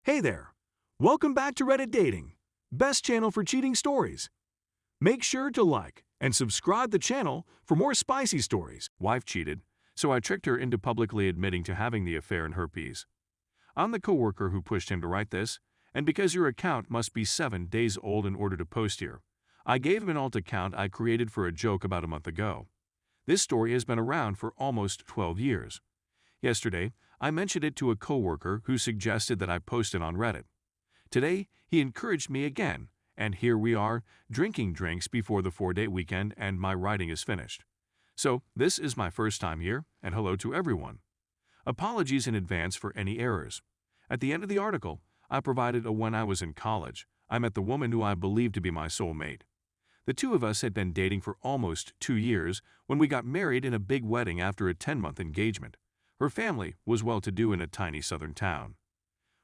Hey there! Welcome back to Reddit Dating, best channel for cheating stories. Make sure to like and subscribe the channel for more spicy stories. Wife cheated, so I tricked her into publicly admitting to having the affair in herpes. I'm the coworker who pushed him to write this, and because your account must be 7 days old in order to post here, I gave him an alt account I created for a joke about a month ago. This story has been around for almost 12 years. Yesterday, I mentioned it to a coworker who suggested that I post it on Reddit. Today, he encouraged me again, and here we are, drinking drinks before the 4-day weekend and my writing is finished. So, this is my first time here, and hello to everyone. Apologies in advance for any errors. At the end of the article, I provided a when I was in college, I met the woman who I believed to be my soulmate. The two of us had been dating for almost 2 years when we got married in a big wedding after a 10-month engagement. Her family was well-to-do in a tiny southern town.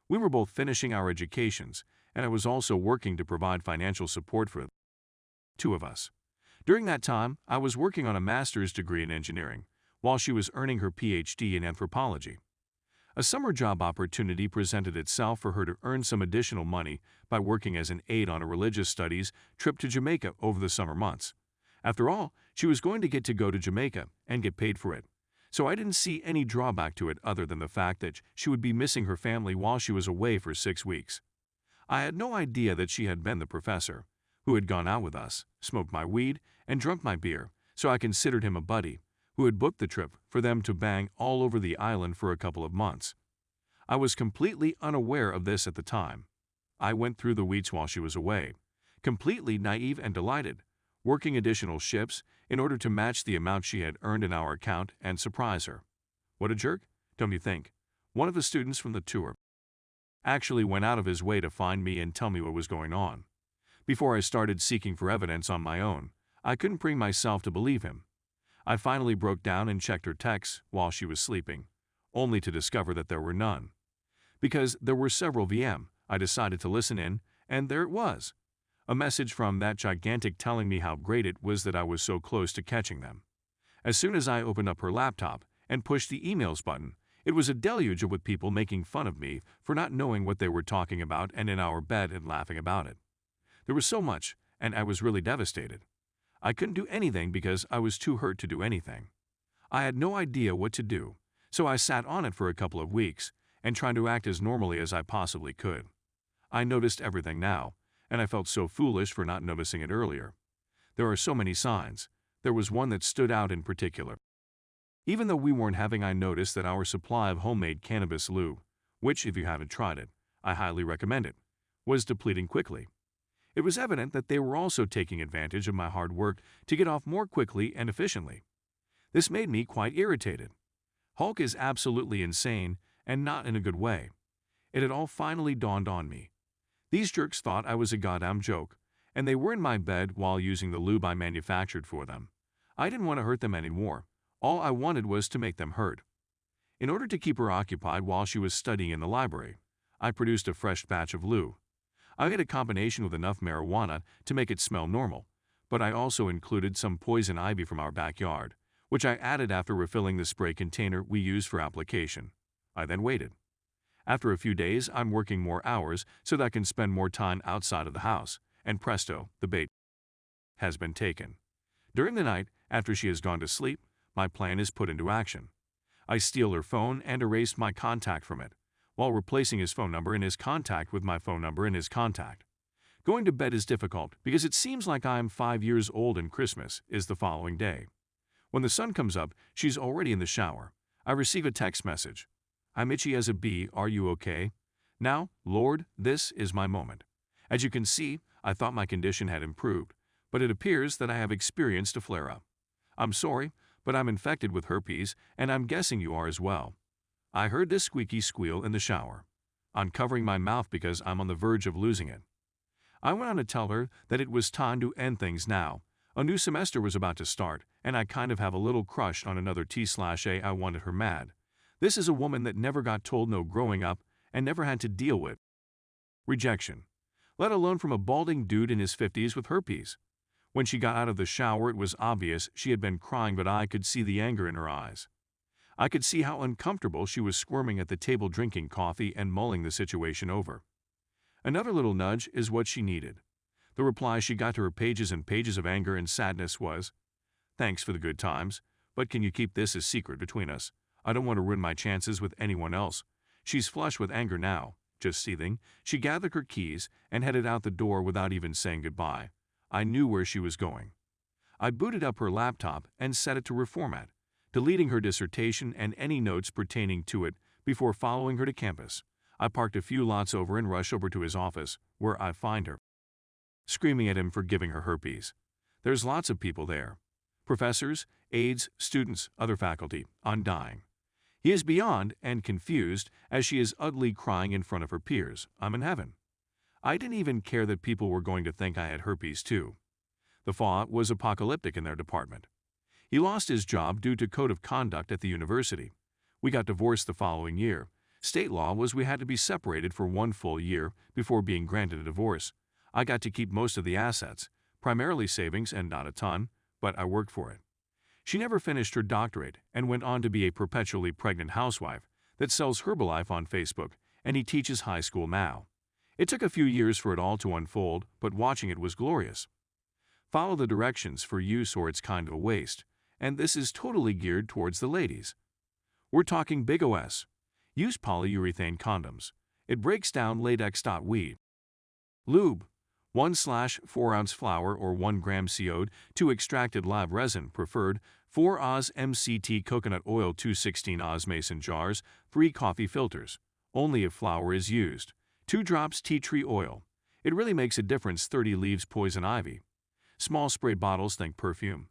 We were both finishing our educations, and I was also working to provide financial support for the two of us. During that time, I was working on a master's degree in engineering, while she was earning her PhD in anthropology. A summer job opportunity presented itself for her to earn some additional money by working as an aide on a religious studies trip to Jamaica over the summer months. After all, she was going to get to go to Jamaica and get paid for it. So I didn't see any drawback to it other than the fact that she would be missing her family while she was away for 6 weeks. I had no idea that she had been the professor, who had gone out with us, smoked my weed, and drunk my beer, so I considered him a buddy, who had booked the trip for them to bang all over the island for a couple of months. I was completely unaware of this at the time. I went through the weeks while she was away, completely naive and delighted, working additional shifts in order to match the amount she had earned in our account and surprise her. What a jerk, don't you think? One of the students from the tour actually went out of his way to find me and tell me what was going on. Before I started seeking for evidence on my own, I couldn't bring myself to believe him. I finally broke down and checked her texts while she was sleeping, only to discover that there were none. Because there were several VM, I decided to listen in, and there it was. A message from that gigantic telling me how great it was that I was so close to catching them. As soon as I opened up her laptop and pushed the emails button, it was a deluge of people making fun of me for not knowing what they were talking about and in our bed and laughing about it. There was so much, and I was really devastated. I couldn't do anything because I was too hurt to do anything. I had no idea what to do, so I sat on it for a couple of weeks and tried to act as normally as I possibly could. I noticed everything now, and I felt so foolish for not noticing it earlier. There are so many signs. There was one that stood out in particular. Even though we weren't having, I noticed that our supply of homemade cannabis lube, which, if you haven't tried it, I highly recommend it, was depleting quickly. It was evident that they were also taking advantage of my hard work to get off more quickly and efficiently. This made me quite irritated. Hulk is absolutely insane, and not in a good way. It had all finally dawned on me. These jerks thought I was a goddamn joke, and they were in my bed while using the lube I manufactured for them. I didn't want to hurt them anymore. All I wanted was to make them hurt. In order to keep her occupied while she was studying in the library, I produced a fresh batch of lube. I had a combination with enough marijuana to make it smell normal, but I also included some poison ivy from our backyard, which I added after refilling the spray container we used for application. I then waited. After a few days, I'm working more hours so that I can spend more time outside of the house, and presto, the bait has been taken. During the night, after she has gone to sleep, my plan is put into action. I steal her phone and erase my contact from it, while replacing his phone number in his contact with my phone number in his contact. Going to bed is difficult because it seems like I am 5 years old and Christmas is the following day. When the sun comes up, she's already in the shower. I receive a text message. I'm itchy as a bee, are you okay? Now, Lord, this is my moment. As you can see, I thought my condition had improved, but it appears that I have experienced a flare-up. I'm sorry, but I'm infected with herpes, and I'm guessing you are as well. I heard this squeaky squeal in the shower. I'm covering my mouth because I'm on the verge of losing it. I went on to tell her that it was time to end things now. A new semester was about to start, and I kind of have a little crush on another T/A. I wanted her mad. This is a woman that never got told no growing up and never had to deal with rejection, let alone from a balding dude in his 50s with herpes. When she got out of the shower, it was obvious she had been crying, but I could see the anger in her eyes. I could see how uncomfortable she was squirming at the table drinking coffee and mulling the situation over. Another little nudge is what she needed. The reply she got to her pages and pages of anger and sadness was, "Thanks for the good times, but can you keep this a secret between us? I don't want to ruin my chances with anyone else." She's flush with anger now, just seething. She gathered her keys and headed out the door without even saying goodbye. I knew where she was going. I booted up her laptop and set it to reformat, deleting her dissertation and any notes pertaining to it before following her to campus. I parked a few lots over and rushed over to his office, where I find her, screaming at him for giving her herpes. There's lots of people there. Professors, aides, students, other faculty. I'm dying. He is beyond and confused as she is ugly crying in front of her peers. I'm in heaven. I didn't even care that people were going to think I had herpes too. The fallout was apocalyptic in their department. He lost his job due to code of conduct at the university. We got divorced the following year. State law was we had to be separated for 1 full year before being granted a divorce. I got to keep most of the assets, primarily savings and not a ton, but I worked for it. She never finished her doctorate and went on to be a perpetually pregnant housewife that sells Herbalife on Facebook, and he teaches high school now. It took a few years for it all to unfold, but watching it was glorious. Follow the directions for use or it's kind of a waste, and this is totally geared towards the ladies. We're talking big OS. Use polyurethane condoms. It breaks down latex.we. Lube. 1/4 ounce flour or 1 gram CO2 extracted live resin preferred, 4 Oz MCT coconut oil, 216 Oz mason jars, 3 coffee filters. Only if flour is used. 2 drops tea tree oil. It really makes a difference. 30 leaves poison ivy. Small spray bottles, think perfume.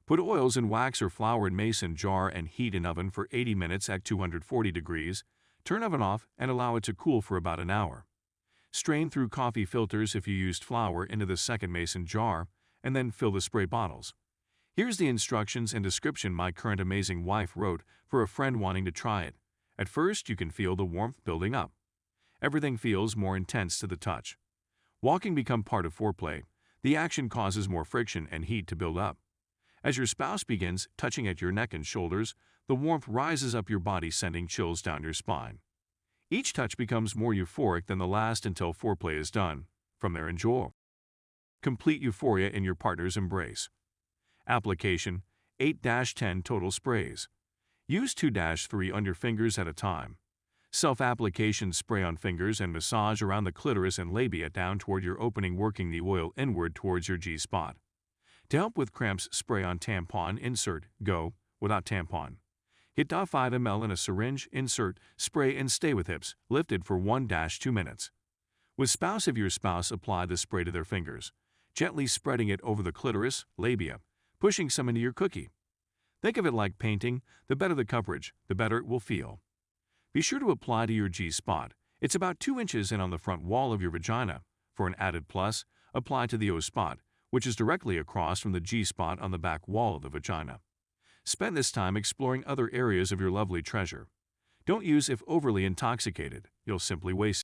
Put oils in wax or flour in mason jar and heat in oven for 80 minutes at 240 degrees. Turn oven off and allow it to cool for about an hour. Strain through coffee filters if you used flour into the second mason jar, and then fill the spray bottles. Here's the instructions and description my current amazing wife wrote for a friend wanting to try it. At first, you can feel the warmth building up. Everything feels more intense to the touch. Walking become part of foreplay. The action causes more friction and heat to build up. As your spouse begins touching at your neck and shoulders, the warmth rises up your body, sending chills down your spine. Each touch becomes more euphoric than the last until foreplay is done. From there, enjoy complete euphoria in your partner's embrace. Application: 8-10 total sprays. Use 2-3 on your fingers at a time. Self-application: spray on fingers and massage around the clitoris and labia down toward your opening, working the oil inward towards your G-spot. To help with cramps, spray on tampon, insert, go, without tampon. Hit 5 ml in a syringe, insert, spray and stay with hips, lifted for 1-2 minutes. With spouse, if your spouse, apply the spray to their fingers, gently spreading it over the clitoris, labia, pushing some into your cookie. Think of it like painting. The better the coverage, the better it will feel. Be sure to apply to your G-spot. It's about 2 inches in on the front wall of your vagina. For an added plus, apply to the O-spot, which is directly across from the G-spot on the back wall of the vagina. Spend this time exploring other areas of your lovely treasure. Don't use if overly intoxicated. You'll simply waste it.